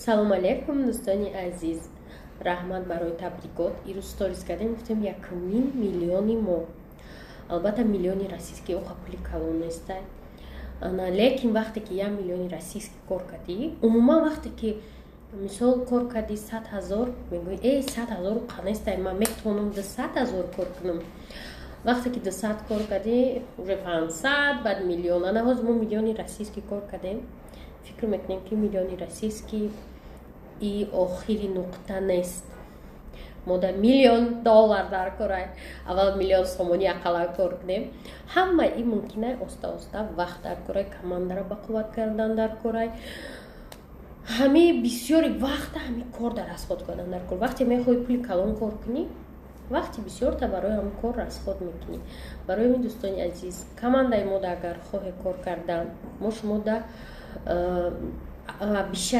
салом алейкум дӯстони азиз, раҳмат барои табрикот. Ирӯз сторис кардем, гуфтем 1 миллиони мо. Албатта миллиони российский оха пули калон нестай. Лекин вақте ки 1 миллиони российский кор кардӣ, умуман вақте ки мисол кор кардӣ 100,000, мегӯӣ 100,000 қанестай, ман метавонам 200,000 кор кунам. Вақте ки 200 кор кардӣ, уже 500, баъд миллион. Ана ҳозир мо миллиони российский кор кардем. Фикр мекунем ки миллиони российский и охири нуқта нест. Мо дар $1,000,000 дар корай. Аввал $1,000,000 сомонӣ ақаллан кор кунем. Ҳама ин мумкина оста-оста вақт дар корай, командара ба қувват кардан дар корай. Ҳами бисёри вақта ҳами кор дар расход кардан дар кор. Вақте мехоҳӣ пули калон кор кунӣ, вақти бисёрта барои ҳам кор расход мекунӣ. Барои ин дӯстони азиз, командаи мо агар хоҳе кор кардан, мо шумо да бишар